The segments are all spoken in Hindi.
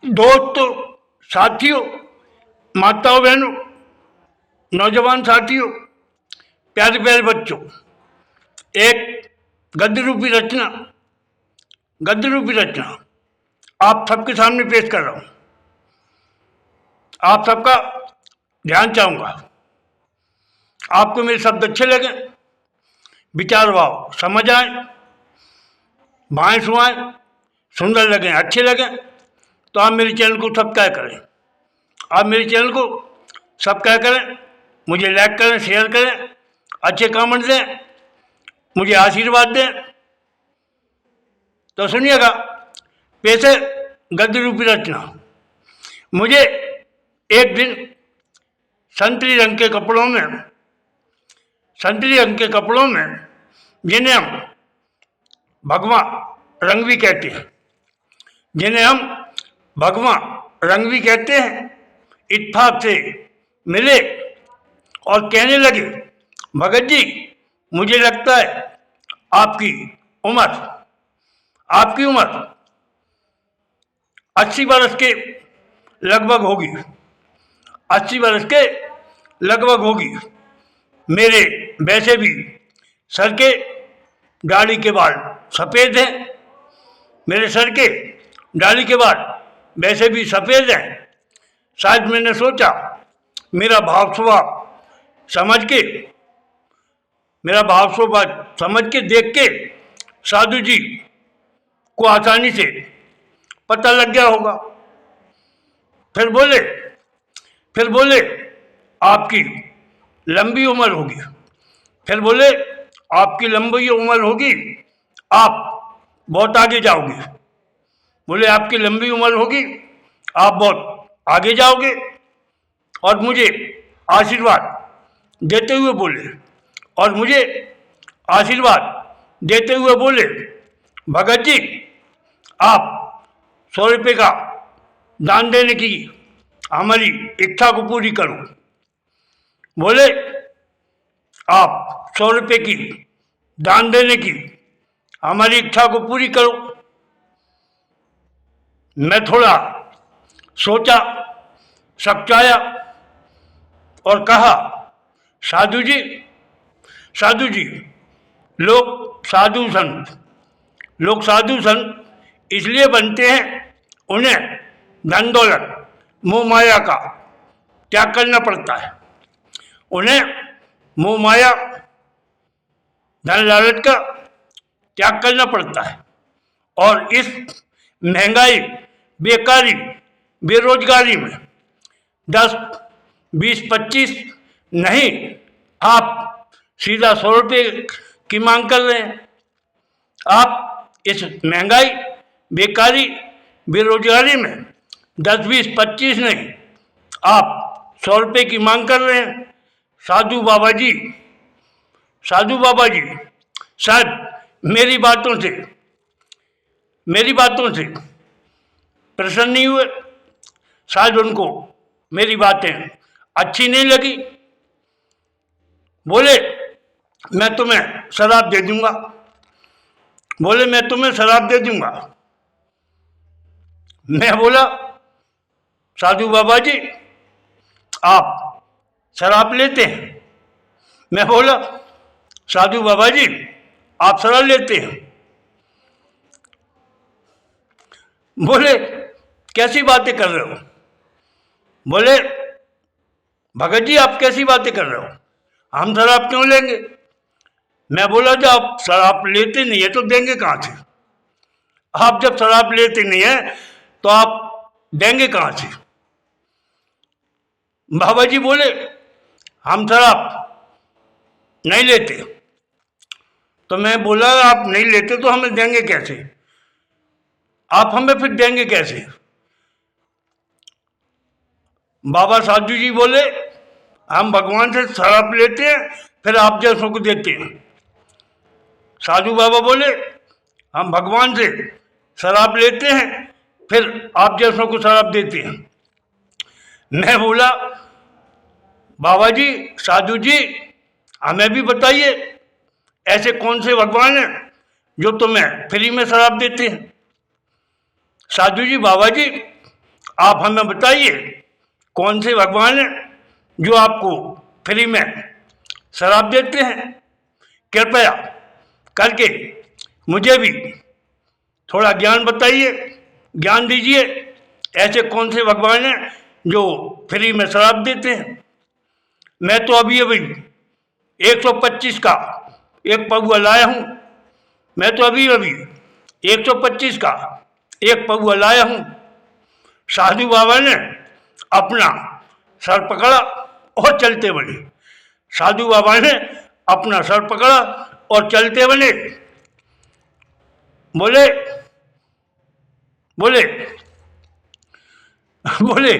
दोस्तों, साथियों, माताओं बहनों, नौजवान साथियों, प्यारे प्यारे बच्चों, एक गद्य रूपी रचना आप सबके सामने पेश कर रहा हूं। आप सबका ध्यान चाहूंगा। आपको मेरे शब्द अच्छे लगे, विचार भाव समझ आए, भाएं सुहाएं, सुंदर लगे, अच्छे लगे, तो आप मेरे चैनल को सब्सक्राइब करें। आप मेरे चैनल को सब्सक्राइब करें, मुझे लाइक करें, शेयर करें, अच्छे कमेंट दें, मुझे आशीर्वाद दें। तो सुनिएगा, पेश है गद्य रूपी रचना। मुझे एक दिन संतरी रंग के कपड़ों में जिन्हें हम भगवा रंग भी कहते हैं, इत्तेफाक से मिले और कहने लगे, भगत जी, मुझे लगता है आपकी उम्र 80 वर्ष के लगभग होगी। मेरे वैसे भी सर के दाढ़ी के बाल सफ़ेद हैं। शायद मैंने सोचा, मेरा भाव स्वभाव समझ के देख के साधु जी को आसानी से पता लग गया होगा। फिर बोले आपकी लंबी उम्र होगी, आप बहुत आगे जाओगे। और मुझे आशीर्वाद देते हुए बोले, भगत जी, आप 100 रुपये का दान देने की हमारी इच्छा को पूरी करो। बोले, आप 100 रुपये की दान देने की हमारी इच्छा को पूरी करो। मैं थोड़ा सोचा, सच्चाया और कहा, साधु जी, लोग साधु संत इसलिए बनते हैं, उन्हें धन दौलत मोह माया का त्याग करना पड़ता है। धन लालच का त्याग करना पड़ता है। और इस महंगाई, बेकारी, बेरोजगारी में 10, 20, 25 नहीं, आप सीधा 100 रुपये की मांग कर रहे हैं। आप इस महंगाई, बेकारी, बेरोजगारी में 10, 20, 25 नहीं, आप 100 रुपये की मांग कर रहे हैं। साधु बाबा जी शायद मेरी बातों से प्रसन्न नहीं हुए। शायद उनको मेरी बातें अच्छी नहीं लगी। बोले, मैं तुम्हें शराब दे दूंगा। मैं बोला, साधु बाबा जी, आप शराब लेते हैं? मैं बोला, साधु बाबा जी, आप शराब लेते हैं? बोले, कैसी बातें कर रहे हो? बोले, भगत जी, आप कैसी बातें कर रहे हो? हम शराब क्यों लेंगे? मैं बोला, जब आप शराब लेते नहीं है तो देंगे कहाँ से? आप जब शराब लेते नहीं है तो आप देंगे कहाँ से? बाबा जी बोले, हम शराब नहीं लेते। तो मैं बोला, आप नहीं लेते तो हमें देंगे कैसे? आप हमें फिर देंगे कैसे? बाबा साधु जी बोले, हम भगवान से शराब लेते हैं, फिर आप जैसों को देते हैं। साधु बाबा बोले, हम भगवान से शराब लेते हैं, फिर आप जैसों को शराब देते हैं। मैं बोला, बाबा जी, साधु जी, हमें भी बताइए, ऐसे कौन से भगवान हैं जो तुम्हें फ्री में शराब देते हैं? साधु जी, बाबा जी, आप हमें बताइए कौन से भगवान हैं जो आपको फ्री में शराब देते हैं। कृपया करके मुझे भी थोड़ा ज्ञान बताइए, ज्ञान दीजिए। ऐसे कौन से भगवान हैं जो फ्री में शराब देते हैं। मैं तो अभी 125 का एक पौआ लाया हूँ। मैं तो अभी 125 का एक पौआ लाया हूँ। साधु बाबा ने अपना सर पकड़ा और चलते बने। साधु बाबा ने अपना सर पकड़ा और चलते बने। बोले बोले बोले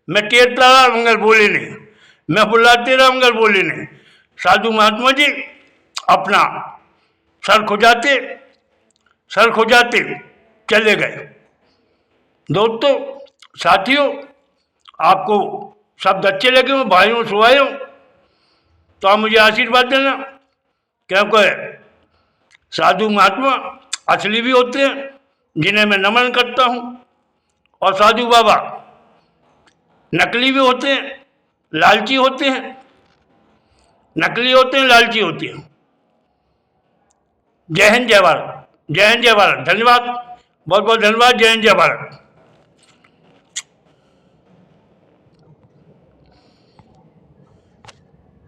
मैं टेरता रहा मगर बोले नहीं, मैं बुलाते रहा मगर बोले नहीं। साधु महात्मा जी अपना सर खुजाते चले गए। दोस्तों, साथियों, आपको शब्द अच्छे लगे हो, भाइयों सुभाइयों, तो आप मुझे आशीर्वाद देना, क्योंकि साधु महात्मा असली भी होते हैं जिन्हें मैं नमन करता हूँ, और साधु बाबा नकली भी होते हैं, लालची होते हैं, नकली होते हैं, लालची होते हैं। जय हिंद, जय भारत। जय हिंद, जय भारत। धन्यवाद, बहुत बहुत धन्यवाद। जय हिंद, जय भारत।